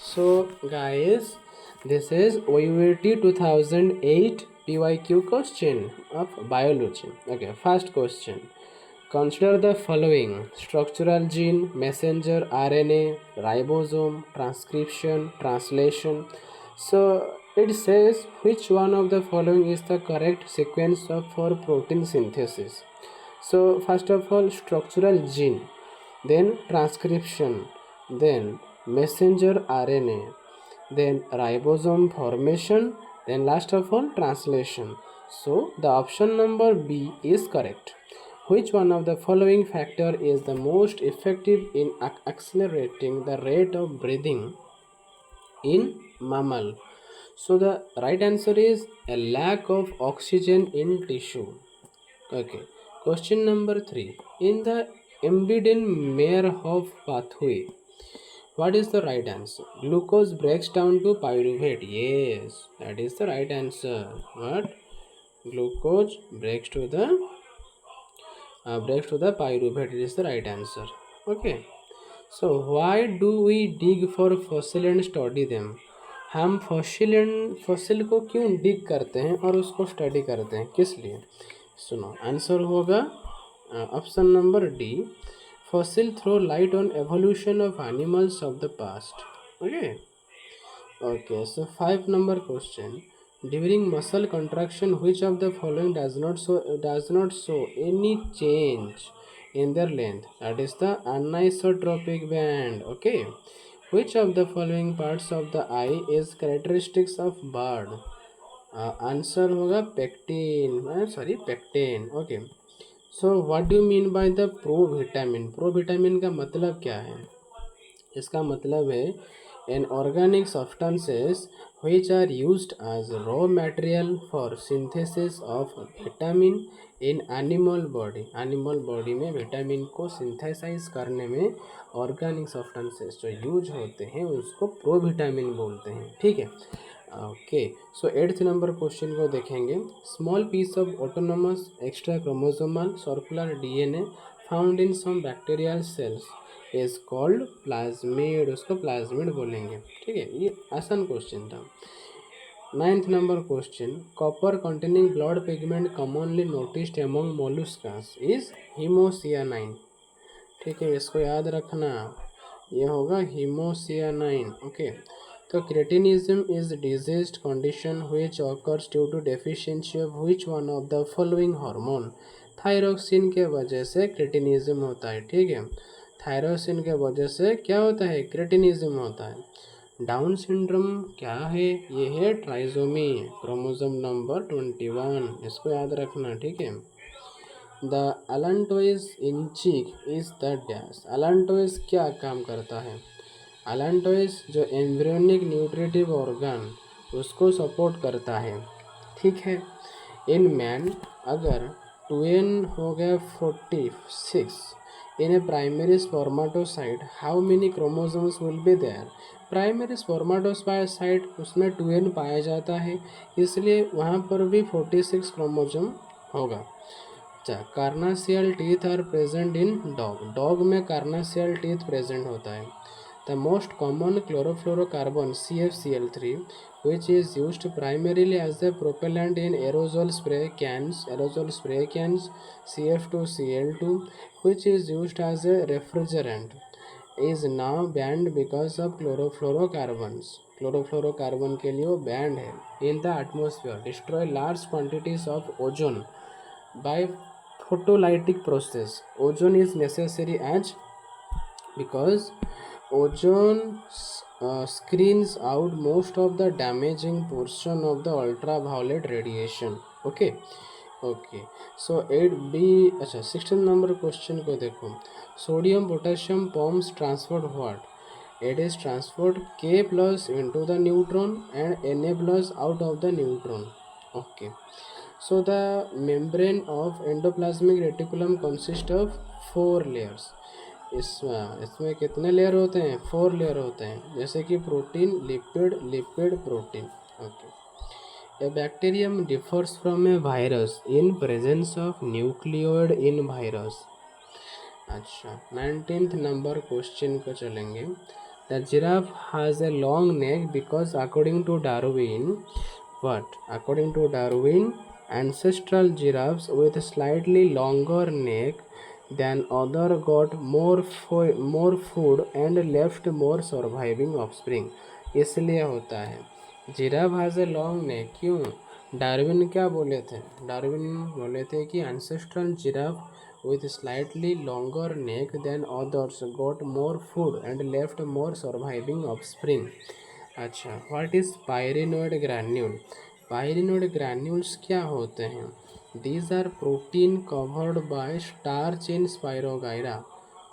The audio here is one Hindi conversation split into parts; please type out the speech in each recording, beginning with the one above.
So guys, this is OUT 2008 PYQ question of biology. Okay, first question. Consider the following: structural gene, messenger RNA, ribosome, transcription, translation. So it says which one of the following is the correct sequence for protein synthesis. So first of all, structural gene, then transcription, then messenger RNA, then ribosome formation, then last of all translation. So the option number B is correct. Which one of the following factor is the most effective in accelerating the rate of breathing in mammal? So the right answer is a lack of oxygen in tissue. Okay. Question number 3. In the Embeden-Meyerhof pathway, what is the right answer? Glucose breaks down to pyruvate. Yes, that is the right answer. What? Glucose breaks to the pyruvate. It is the right answer. Okay. So why do we dig for fossil and study them? हम फॉसिल को क्यों डिग करते हैं और उसको स्टडी करते हैं, किस लिए? सुनो, आंसर होगा option number D. Fossil throw light on evolution of animals of the past. Okay, so 5 number question. During muscle contraction, which of the following does not show any change in their length? That is the anisotropic band. Okay. Which of the following parts of the eye is characteristics of bird? Answer होगा pectin. Okay. So what do you mean by the provitamin? Provitamin का मतलब क्या है? इसका मतलब है an organic substances which are used as raw material for synthesis of vitamin in animal body में विटामिन को सिंथेसाइज करने में ऑर्गेनिक सब्सटेंसेस जो यूज होते हैं उसको प्रोविटामिन बोलते हैं. ठीक है. ओके. सो 8th नंबर क्वेश्चन को देखेंगे. Small piece of autonomous extra chromosomal circular DNA found in some bacterial cells is called plasmid. उसको प्लाज्मिड बोलेंगे. ठीक है, ये आसान क्वेश्चन था. 9th number question. Copper containing blood pigment commonly noticed among molluscs is haemocyanin. ठीक है, इसको याद रखना, ये होगा हीमोसियानाइन. ओके. तो cretinism is disease condition which occurs due to deficiency of which one of the following hormone. Thyroxine के वजह से क्रेटिनिज्म होता है. ठीक है, थायरोसिन के वजह से क्या होता है? क्रेटिनिज्म होता है. डाउन सिंड्रोम क्या है? ये है ट्राइजोमी, क्रोमोसोम नंबर 21. इसको याद रखना. ठीक है. The allantois in chick is the dash. Allantois क्या काम करता है? अलांटोइस जो एम्ब्रियोनिक न्यूट्रिटिव ऑर्गन उसको सपोर्ट करता है. ठीक है. इन मैन अगर 2n हो गया 46 in a primary spermatocyte, how many chromosomes will be there? Primary spermatocyte उसमें 2n पाया जाता है, इसलिए वहाँ पर भी 46 क्रोमोसोम होगा. अच्छा, carnassial teeth are present in dog में कार्नासियल टीथ प्रेजेंट होता है. The most common chlorofluorocarbon CFCl3 which is used primarily as a propellant in aerosol spray cans CF2Cl2, which is used as a refrigerant, is now banned because of chlorofluorocarbons. Chlorofluorocarbon के लिए वो बैंड है. In the atmosphere destroy large quantities of ozone by photolytic process. Ozone is necessary as because ozone screens out most of the damaging portion of the ultraviolet radiation. Okay. So 8b. अच्छा, 16th नंबर क्वेश्चन को देखो. Sodium potassium pumps transferred what? It is transferred K plus into the neutron and Na plus out of the neutron. Okay. So the membrane of endoplasmic reticulum consists of 4 layers. इसमें कितने लेयर होते हैं? 4 लेयर होते हैं, जैसे कि protein, lipid, protein. Okay. A bacterium differs from a virus in presence of nucleoid in virus. अच्छा, 19th नंबर क्वेश्चन को चलेंगे. The giraffe has a long neck because according to Darwin, what? According to Darwin, ancestral giraffes with slightly longer neck than other got more food and left more surviving offspring. इसलिए होता है giraffe has a long neck. क्यों? डार्विन क्या बोले थे? डार्विन बोले थे कि ancestral giraffe with slightly longer neck than others got more food and left more surviving offspring. अच्छा, what is pyrenoid granule? Pyrenoid granules क्या होते हैं? These are protein covered by starch in spirogyra.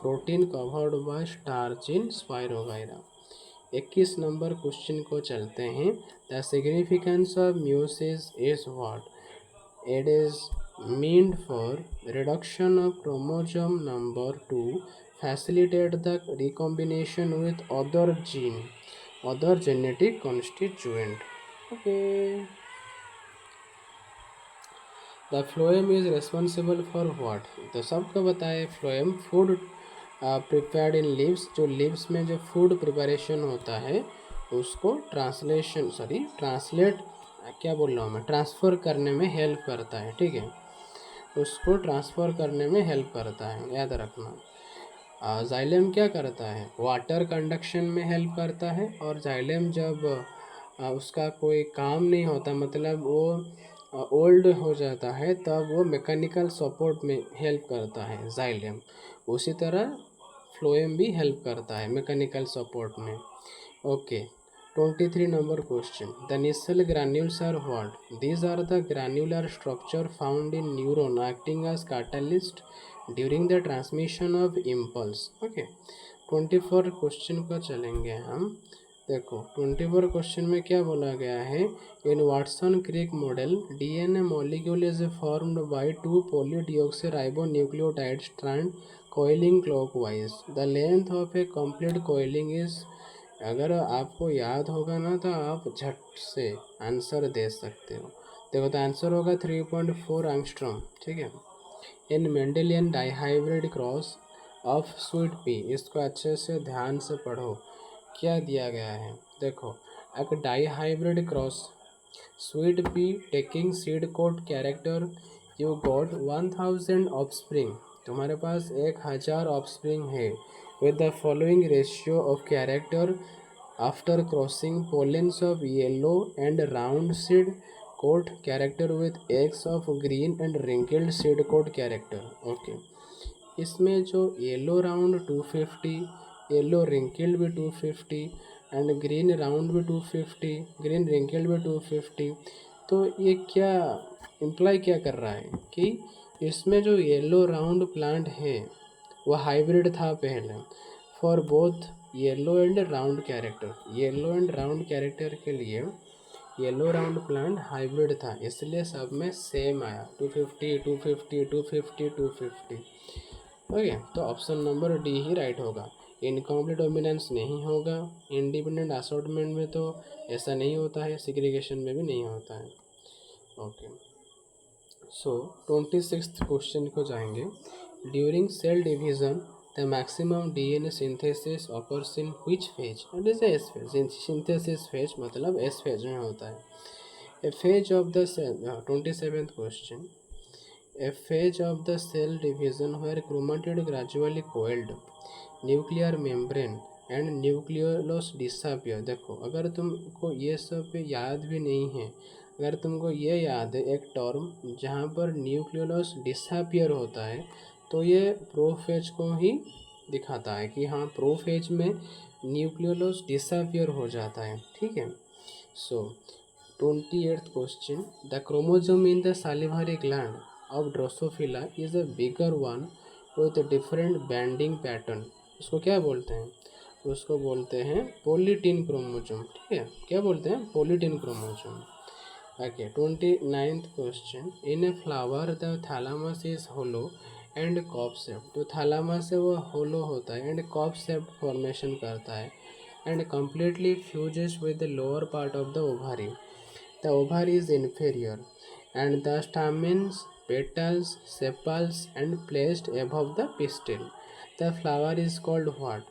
Protein covered by starch in spirogyra. 21 number question को चलते हैं। The significance of meiosis is what? It is meant for reduction of chromosome number to facilitate the recombination with other genetic constituent. Okay. The phloem is responsible for what? तो सबको बताए phloem food prepared in leaves, जो leaves में जो food preparation होता है उसको ट्रांसलेट क्या बोल रहा हूँ मैं, ट्रांसफ़र करने में हेल्प करता है। ठीक है, उसको ट्रांसफ़र करने में हेल्प करता है, याद रखना। जाइलम क्या करता है? वाटर कंडक्शन में हेल्प करता है। और जाइलम जब उसका कोई काम नहीं होता, मतलब वो ओल्ड हो जाता है, तब वो मैकेनिकल सपोर्ट में हेल्प करता है जाइलम। उसी तरह फ्लोएम भी हेल्प करता है मैकेनिकल सपोर्ट में। Okay, 23 number question. The nasal granules are what? These are the granular structure found in neuron acting as catalyst during the transmission of impulse. Okay. 24 question को चलेंगे हम। देखो 24 क्वेश्चन में क्या बोला गया है? In Watson Crick model DNA molecule is formed by 2 polydeoxyribonucleotide strand coiling clockwise. The length of a complete coiling is, अगर आपको याद होगा ना तो आप झट से आंसर दे सकते हो। देखो तो आंसर होगा 3.4 एंगस्ट्रॉम। ठीक है। In Mendelian dihybrid cross of sweet pea, इसको अच्छे से ध्यान से पढ़ो, क्या दिया गया है। देखो, एक dihybrid cross sweet pea taking seed code character, you got 1000 offspring, तुम्हारे पास 1000 ऑफस्प्रिंग है। with the following ratio of character after crossing pollens of yellow and round seed coat character with eggs of green and wrinkled seed coat character. Okay, इसमें जो येलो राउंड 250, येलो रिंकल्ड भी 250 एंड ग्रीन राउंड भी 250, ग्रीन रिंकल्ड भी 250, तो ये क्या इम्प्लाई क्या कर रहा है कि इसमें जो येलो राउंड प्लांट है वह हाइब्रिड था पहले for both yellow and round character. Yellow and round character के लिए येलो राउंड प्लांट हाइब्रिड था, इसलिए सब में सेम आया 250 250 250 250। ओके, तो ऑप्शन नंबर डी ही राइट होगा। इनकम्प्लीट डोमिनेंस नहीं होगा। इंडिपेंडेंट असॉर्टमेंट में तो ऐसा नहीं होता है, सिग्रीगेशन में भी नहीं होता है। ओके, सो 26 क्वेश्चन को जाएंगे। During cell division the maximum DNA synthesis occurs in which phase? It is S phase. Synthesis phase मतलब एस फेज में होता है। A phase of the cell, 27th question, a phase of the cell division where chromatid gradually coiled, nuclear membrane and nucleolus disappear। देखो, अगर तुमको ये सब याद भी नहीं है, अगर तुमको ये याद है एक टर्म जहाँ पर न्यूक्लियोलस डिसअपियर होता है, तो ये प्रोफेज को ही दिखाता है कि हाँ प्रोफेज में न्यूक्लियोलस डिसअपियर हो जाता है। ठीक है। सो 28th question, the chromosome in the salivary gland of Drosophila is a bigger one with a different banding pattern। उसको क्या बोलते हैं? उसको बोलते हैं पोलिटिन क्रोमोसोम। ठीक है, क्या बोलते हैं? Polytene chromosome. Okay, 29th question, in a flower the thalamus is hollow and cup shaped. तो थैलामस है वो होलो होता है एंड कॉप शेप्ड फॉर्मेशन करता है and completely fuses with the lower part of the ovary. The ovary is inferior and the stamens, petals, sepals and placed above the pistil. The flower is called what?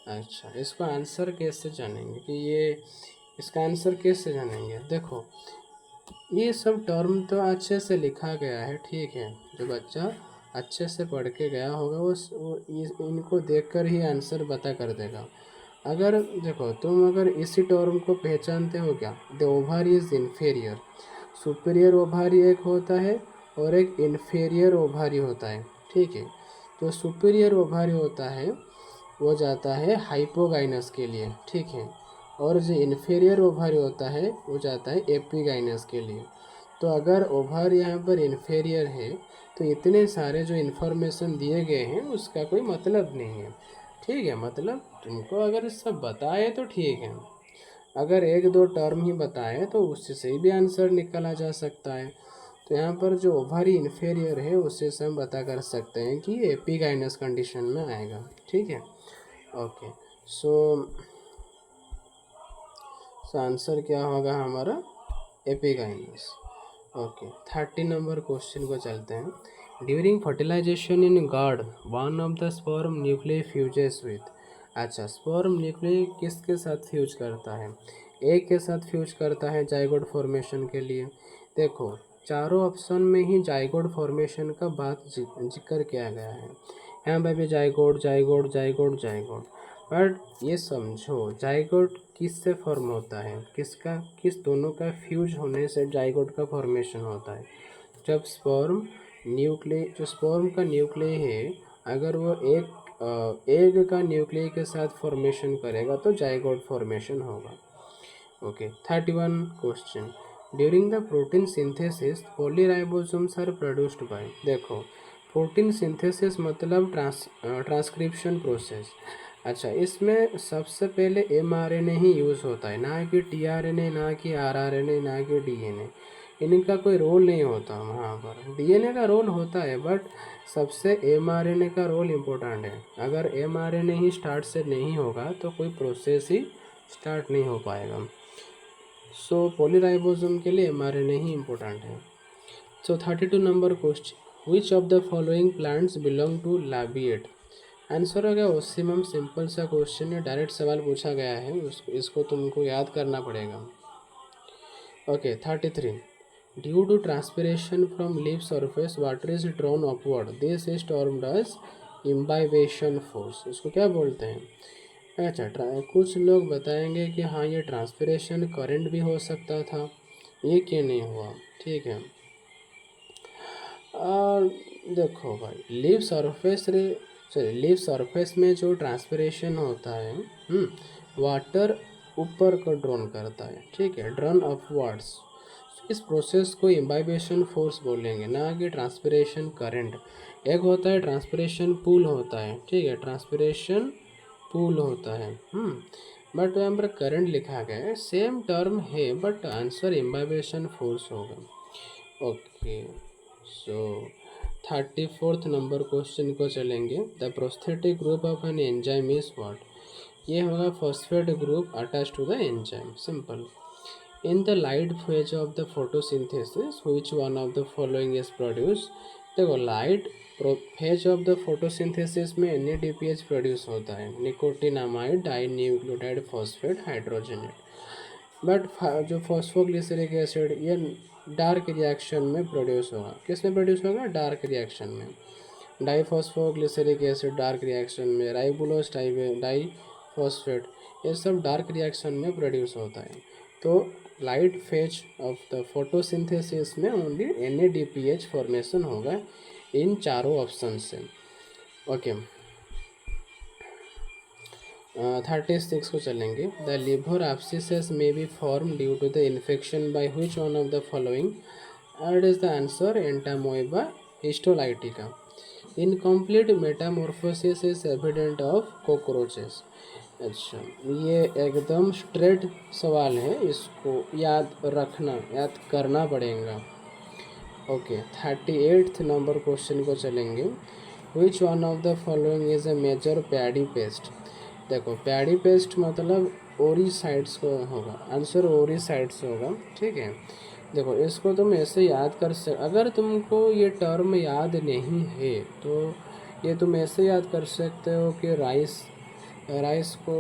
अच्छा, इसको आंसर कैसे जानेंगे कि ये इसका आंसर कैसे जानेंगे? देखो, ये सब टर्म तो अच्छे से लिखा गया है, ठीक है। जो बच्चा अच्छे से पढ़ के गया होगा इनको देखकर ही आंसर बता कर देगा। अगर देखो, तुम अगर इसी टर्म को पहचानते हो क्या, the ovary is inferior. Superior ovary एक होता है और एक इन्फेरियर ओवारी होता है, ठीक है। जो सुपीरियर ओवारी होता है वो जाता है हाइपोगाइनस के लिए, ठीक है। और जो इन्फीरियर ओवारी होता है वो जाता है एपिगाइनस के लिए। तो अगर ओवर यहाँ पर इन्फीरियर है तो इतने सारे जो इन्फॉर्मेशन दिए गए हैं उसका कोई मतलब नहीं है, ठीक है। मतलब तुमको अगर सब बताए तो ठीक है, अगर एक दो टर्म ही बताए तो उससे भी आंसर निकाला जा सकता है। तो यहाँ पर जो ओवरी इन्फीरियर है उससे से हम बता कर सकते हैं कि एपिगाइनस कंडीशन में आएगा, ठीक है। ओके, सो आंसर क्या होगा हमारा, एपिगाइनस। ओके, 30 नंबर क्वेश्चन को चलते हैं। During fertilization in guard one of the sperm nuclear fuses with. अच्छा, स्पर्म न्यूक्लियर किसके साथ फ्यूज करता है? एक के साथ फ्यूज करता है जाइगोट फॉर्मेशन के लिए। देखो, चारों ऑप्शन में ही जाइगोट फॉर्मेशन का बात जिक्र किया गया है। यहाँ पर भी zygote zygote zygote zygote. But ये समझो, जाइगोट किससे फॉर्म होता है, किस दोनों का फ्यूज होने से जाइगोट का फॉर्मेशन होता है। जब स्पर्म न्यूक्लिय जो स्पर्म का न्यूक्लिय है अगर वो एक एग का न्यूक्लिय के साथ फॉर्मेशन करेगा तो जाइगोट फॉर्मेशन होगा। Okay, 31 question. During the protein synthesis polyribosomes are produced by. देखो, प्रोटीन सिंथेसिस मतलब ट्रांसक्रिप्शन प्रोसेस। अच्छा, इसमें सबसे पहले mRNA ही यूज़ होता है, ना कि tRNA, ना कि rRNA, ना कि DNA। इनका कोई रोल नहीं होता वहाँ पर। DNA का रोल होता है बट सबसे mRNA का रोल इम्पोर्टेंट है। अगर mRNA ही स्टार्ट से नहीं होगा तो कोई प्रोसेस ही स्टार्ट नहीं हो पाएगा। सो पॉलीराइबोसोम के लिए mRNA ही इम्पोर्टेंट है। So 32 number question, which of the following plants belong to Labiatae. Answer हो गया ओसिमम। सिंपल सा क्वेश्चन है, डायरेक्ट सवाल पूछा गया है, इसको तुमको याद करना पड़ेगा। Okay, 33, due to transpiration from leaf surface water is drawn upward, this is termed as imbibition force. इसको क्या बोलते हैं? अच्छा, कुछ लोग बताएंगे कि हाँ ये ट्रांसपिरेशन करंट भी हो सकता था, ये क्यों नहीं हुआ, ठीक है। और देखो भाई, लीफ सरफेस में जो ट्रांसपिरेशन होता है, वाटर ऊपर को ड्रॉन करता है, ठीक है, ड्रॉन अपवर्ड्स। इस प्रोसेस को इम्बाइबेशन फोर्स बोलेंगे, ना कि ट्रांसपिरेशन करंट। एक होता है ट्रांसपिरेशन पूल होता है, ठीक है, ट्रांसपिरेशन पूल होता है, बट यहाँ पर करंट लिखा गया है, सेम टर्म है बट आंसर इम्बाइबेशन फोर्स होगा। Okay, so 34th number question को चलेंगे। The prosthetic group of an enzyme is what. ये होगा phosphate group attach to the enzyme, simple. In the light phase of the photosynthesis which one of the following is produce. देखो, light phase of the photosynthesis में NADPH प्रोड्यूस होता है, nicotinamide di nucleotide phosphate hydrogenate. But जो फॉस्फोग्लिसरिक एसिड ये डार्क रिएक्शन में प्रोड्यूस होगा। किस में प्रोड्यूस होगा? डार्क रिएक्शन में। डाईफॉस्फोग्लिसरिक एसिड डार्क रिएक्शन में, राइबुलोस डाईफॉस्फेट, ये सब डार्क रिएक्शन में प्रोड्यूस होता है। तो light phase of the photosynthesis में ओनली NADPH फॉर्मेशन होगा इन चारों ऑप्शन से। ओके, 36 को चलेंगे। The liver abscess may be form due to the infection by which one of the following. And is the answer Entamoeba histolytica. Incomplete metamorphosis is evident of cockroaches. अच्छा, ये एकदम स्ट्रेट सवाल है, इसको याद रखना, याद करना पड़ेगा। ओके, 38th नंबर क्वेश्चन को चलेंगे। Which one of the following is a major paddy pest. देखो, पैडी पेस्ट मतलब ओरिसाइड्स को होगा, आंसर ओरिसाइड्स होगा, ठीक है। देखो, इसको तुम ऐसे याद कर अगर तुमको ये टर्म याद नहीं है तो ये तुम ऐसे याद कर सकते हो कि राइस राइस को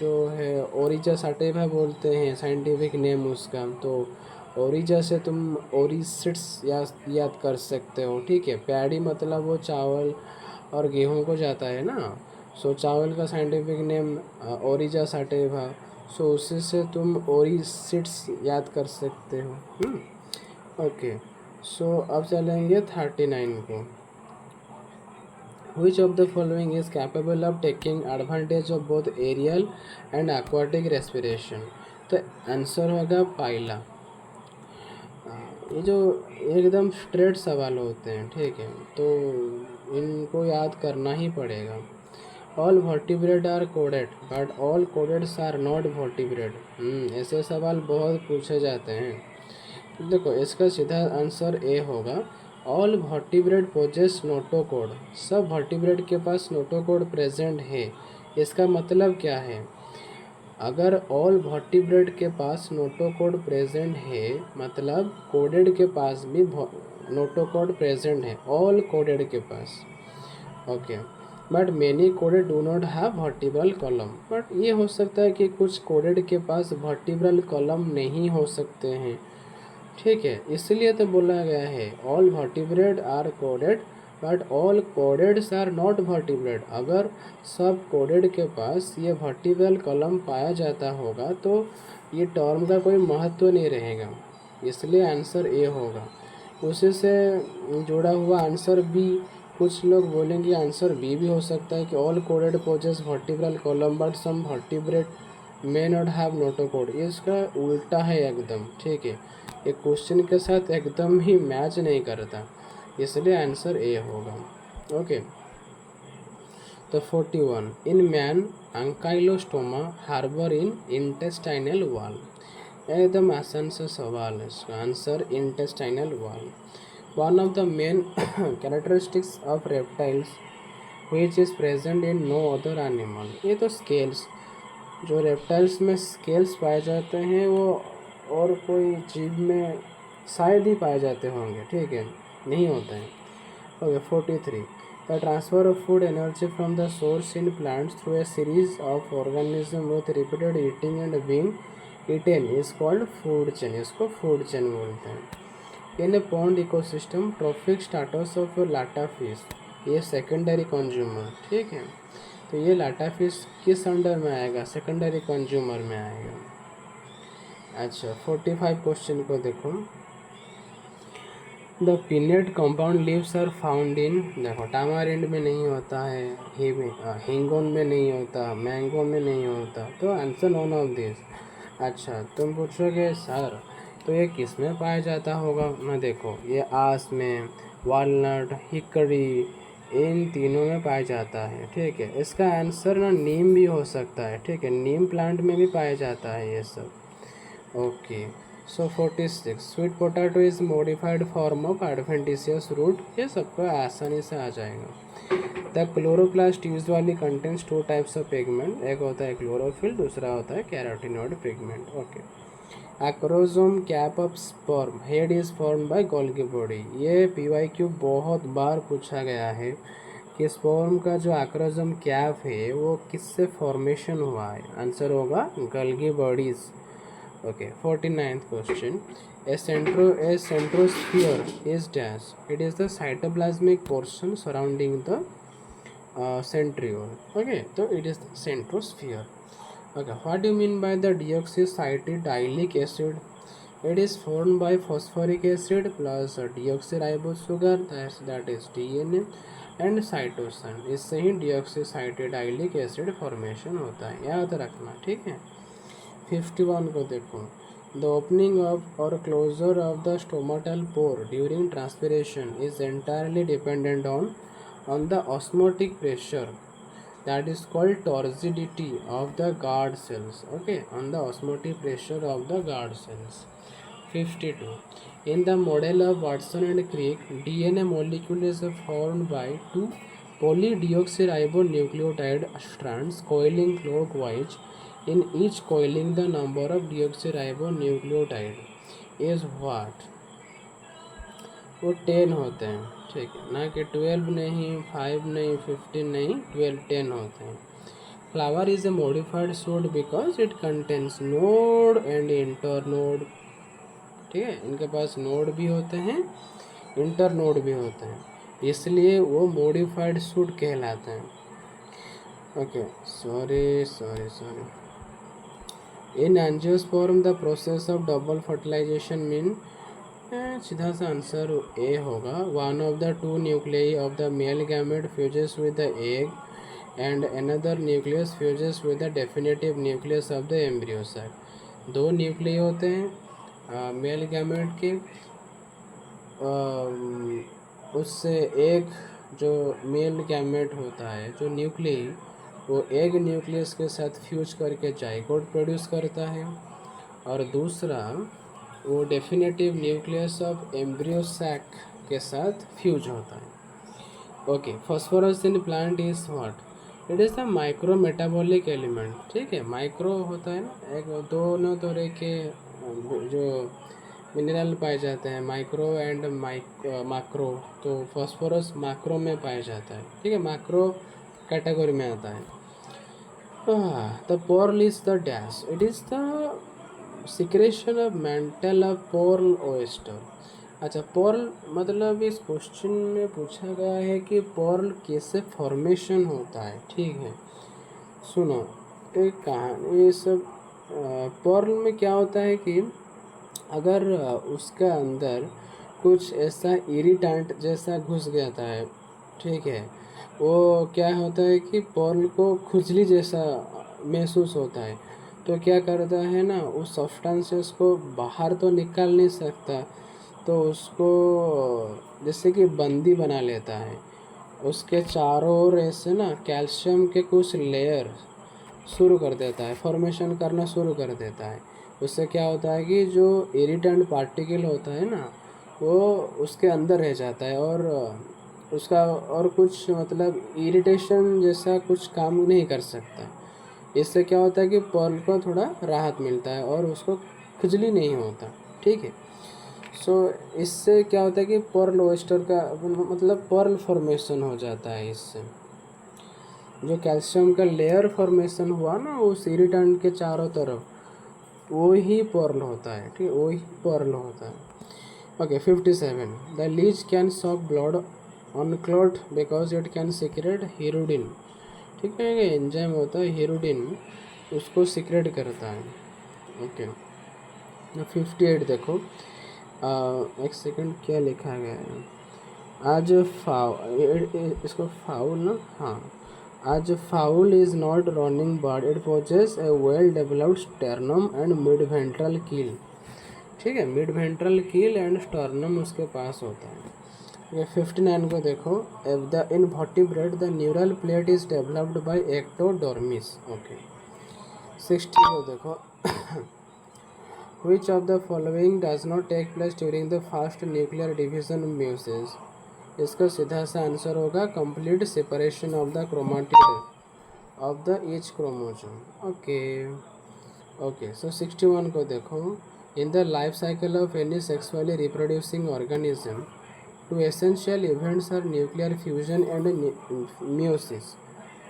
जो है ओरिजा सटिवा बोलते हैं, साइंटिफिक नेम उसका। तो ओरिजा से तुम ओरिसिड्स याद कर सकते हो, ठीक है। पैडी मतलब वो चावल और गेहूं को जाता है ना। सो चावल का साइंटिफिक नेम ओरिजा सटिवा। सो उसी से तुम ओरिसिड्स याद कर सकते हो। ओके, सो अब चलेंगे 39 को। Which of the following is capable of taking advantage of both aerial and aquatic respiration? तो आंसर होगा पाइला। ये जो एकदम स्ट्रेट सवाल होते हैं, ठीक है, तो इनको याद करना ही पड़ेगा। ऑल वर्टिब्रेट आर कोडेड but all chordates are not vertebrate. ऐसे सवाल बहुत पूछे जाते हैं। देखो इसका सीधा आंसर ए होगा, ऑल वर्टिब्रेट पोजेस नोटोकोड। सब वर्टिब्रेट के पास नोटोकोड प्रेजेंट है। इसका मतलब क्या है? अगर ऑल वर्टिब्रेट के पास नोटोकोड प्रेजेंट है मतलब कोडेड के पास भी नोटोकोड प्रेजेंट है, ऑल कोडेड के पास। ओके, बट मेनी कोडेड do not have vertebral column. But ये हो सकता है कि कुछ कोडेड के पास वर्टिब्रल कॉलम नहीं हो सकते हैं, ठीक है। इसलिए तो बोला गया है ऑल वर्टिब्रेट आर कोडेड but all chordates are not vertebrate. अगर सब कोडेड के पास ये वर्टिब्रल कॉलम पाया जाता होगा तो ये टर्म का कोई महत्व नहीं रहेगा, इसलिए आंसर ए होगा। उसी से जुड़ा हुआ आंसर बी, कुछ लोग बोलेंगे आंसर बी भी हो सकता है कि ऑल कोडेड possess vertebral column but some vertebrate may not have notochord. इसका उल्टा है एकदम, ठीक है। एक क्वेश्चन के साथ एकदम ही मैच नहीं करता, इसलिए आंसर ए होगा। ओके, तो 41 in man Ancylostoma harbour in intestinal wall. एकदम आसान सा सवाल है, इसका answer intestinal wall. One of the main characteristics of reptiles which is present in no other animal. ये तो स्केल्स, जो रेप्टाइल्स में स्केल्स पाए जाते हैं वो और कोई जीव में शायद ही पाए जाते होंगे, ठीक है, नहीं होते हैं। Okay, 43 the transfer of food energy from the source in plants through a series of organism with repeated eating and being eaten is called food chain. इसको फूड चेन बोलते हैं। In a pond ecosystem trophic status of लाटा फिश, ये सेकेंडरी कंज्यूमर, ठीक है। तो ये लाटा फिश किस अंडर में आएगा? सेकेंडरी कंज्यूमर में आएगा। अच्छा, 45 क्वेश्चन को देखो। The peanut compound leaves are found in, देखो टामारिंड में नहीं होता है, हिंगोन में नहीं होता, मैंगो में नहीं होता, तो आंसर नॉन ऑफ दिस। अच्छा, तुम पूछोगे सर तो ये किस में पाया जाता होगा? मैं देखो ये आस में, वालनट, हिकड़ी, इन तीनों में पाया जाता है, ठीक है। इसका आंसर ना नीम भी हो सकता है, ठीक है, नीम प्लांट में भी पाया जाता है ये सब। Okay, so 46 sweet potato is modified form of adventitious root. ये सबको आसानी से आ जाएगा। The chloroplast usually contains two types of pigment, एक होता है क्लोरोफिल, दूसरा होता है carotenoid pigment. Okay, acrosome cap of sperm head is form by Golgi body. ये PYQ बहुत बार पूछा गया है कि स्पर्म का जो एक्रोजोम कैप है वो किससे फॉर्मेशन हुआ है? आंसर होगा Golgi bodies. Okay, 49th question. A centrosphere is dash. It is the cytoplasmic portion surrounding the centriole. Okay, so it is the centrosphere. Okay, what do you mean by the deoxycytidyllic acid? It is formed by phosphoric acid plus deoxyribose sugar, that is DNA and cytosine. इससे ही deoxycytidyllic acid formation होता है, याद रखना, ठीक है। 51 को देखो। द ओपनिंग ऑफ और closure of the stomatal pore during transpiration is entirely dependent on the osmotic pressure, that is called torridity of the guard cells. Okay, on the osmotic pressure of the guard cells. 52 in the model of Watson and Crick, DNA molecule is formed by two polydeoxyribonucleotide strands coiling clockwise. In each coiling the number of deoxyribonucleotide is what? वो 10 होते हैं, ठीक है, ना कि 12 नहीं, 5 नहीं, 15 नहीं, 12, 10 होते हैं। Flower is a modified suit because it contains node and internode. ठीक है, इनके पास नोड भी होते हैं, इंटरनोड भी होते हैं, इसलिए वो मॉडिफाइड सूट कहलाते हैं। Okay, sorry in angiosperm the process of double fertilization mean, सीधा सा आंसर ए होगा। One of the two nuclei of the male gamete fuses with the egg and another nucleus fuses with the definitive nucleus of the embryo site. दो न्यूक्लियाई होते हैं मेल गैमेट के, उससे एक जो मेल गैमेट होता है, जो न्यूक्लियाई, वो एग न्यूक्लियस के साथ फ्यूज करके जाइगोट प्रोड्यूस करता है, और दूसरा वो definitive nucleus of embryo sac के साथ फ्यूज होता है। Okay, phosphorus in plant is what? It is the micro metabolic element. ठीक है, माइक्रो होता है ना, एक दोनों तरह के जो मिनरल पाए जाते हैं, माइक्रो एंड मैक्रो। तो फास्फोरस मैक्रो में पाया जाता है। ठीक है, मैक्रो कैटेगरी में आता है। The pearl is the dash, it is the secretion of mantle of pearl oyster. अच्छा, पर्ल मतलब इस क्वेश्चन में पूछा गया है कि पर्ल कैसे फॉर्मेशन होता है। ठीक है, सुनो एक कहानी। ये सब पर्ल में क्या होता है कि अगर उसका अंदर कुछ ऐसा इरिटेंट जैसा घुस जाता है, ठीक है, वो क्या होता है कि पर्ल को खुजली जैसा महसूस होता है, तो क्या करता है ना, उस सब्सटेंसेस को बाहर तो निकाल नहीं सकता, तो उसको जैसे कि बंदी बना लेता है। उसके चारों ओर ऐसे ना कैल्शियम के कुछ लेयर शुरू कर देता है, फॉर्मेशन करना शुरू कर देता है। उससे क्या होता है कि जो इरिटेंट पार्टिकल होता है ना, वो उसके अंदर रह जाता है, और उसका और कुछ मतलब इरिटेशन जैसा कुछ काम नहीं कर सकता। इससे क्या होता है कि पर्ल को थोड़ा राहत मिलता है और उसको खुजली नहीं होता। ठीक है, सो इससे क्या होता है कि पर्ल ओएस्टर का मतलब पर्ल फॉर्मेशन हो जाता है। इससे जो कैल्शियम का लेयर फॉर्मेशन हुआ ना उस इरिटेंट के चारों तरफ, वो ही पर्ल होता है। ठीक है, वो ही पर्ल होता है। Okay, 57 the leech can suck blood unclot because it can secrete hirudin. ठीक है, एंजाइम होता है हिरुडिन, उसको सीक्रेट करता है। ओके, 58 देखो, एक सेकंड क्या लिखा गया है। आज इसको फाउल ना, हाँ, आज fowl is not running bird, it possesses a well developed sternum and mid ventral keel. ठीक है, mid ventral keel and sternum उसके पास होता है। ये 59 को देखो, if the invertebrate the neural plate is developed by ectodermis. Okay, 60 को देखो, which of the following does not take place during the first nuclear division meiosis? इसका सीधा सा आंसर होगा complete separation of the chromatid of the each chromosome. Okay okay, so 61 को देखो, in the life cycle of any sexually reproducing organism two essential events are nuclear fusion and meiosis,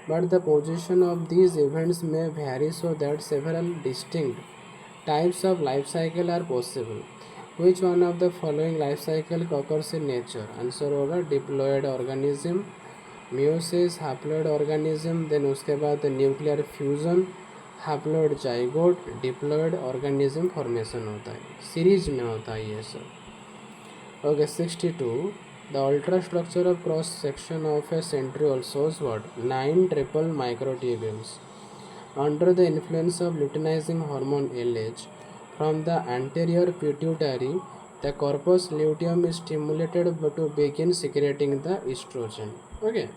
but the position of these events may vary so that several distinct types of life cycle are possible. Which one of the following life cycle occurs in nature? Answer होगा diploid organism, meiosis, haploid organism, then उसके बाद nuclear fusion, haploid zygote, diploid organism formation होता है, सीरीज में होता है ये सब। Okay, 62 the ultra structure of cross section of a centriole shows what? 9 triple microtubules. Under the influence of luteinizing hormone LH from the anterior pituitary, the corpus luteum is stimulated to begin secreting the estrogen. Okay.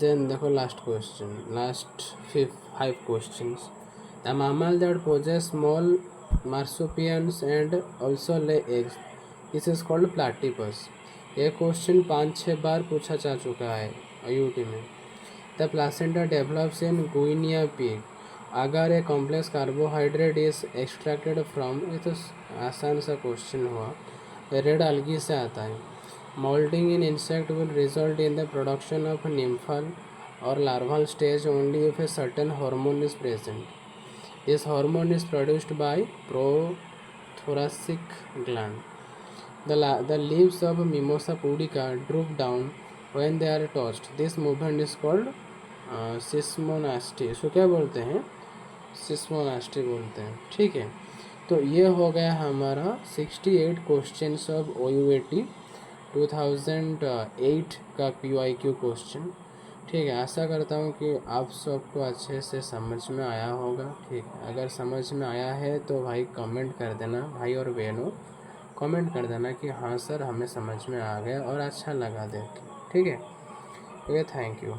Then the last question, last 5 questions. The mammal that possesses small marsupials and also lay eggs, this is called platypus. ये क्वेश्चन 5-6 बार पूछा जा चुका है यूटी में। The placenta develops in guinea pig, अगर a complex carbohydrate is extracted from, ये तो आसान सा क्वेश्चन हुआ, रेड अलगी से आता है। Molding in insect will result in the production of nymphal or larval stage only if a certain hormone is present. This hormone is produced by prothoracic gland. The leaves of Mimosa pudica droop down when they are tossed. This movement is called सिस्मोनास्टी. इसको क्या बोलते हैं? सिस्मोनास्टी बोलते हैं. ठीक है, तो ये हो गया हमारा 68 क्वेश्चंस ऑफ OUAT 2008 का PYQ क्वेश्चन. ठीक है, आशा करता हूँ कि आप सबको अच्छे से समझ में आया होगा. ठीक है, अगर समझ में आया है तो भाई कमेंट कर देना, भाई और बहनों कमेंट कर देना कि हाँ सर हमें समझ में आ गया और अच्छा लगा देख के. ठीक है, ओके, थैंक यू.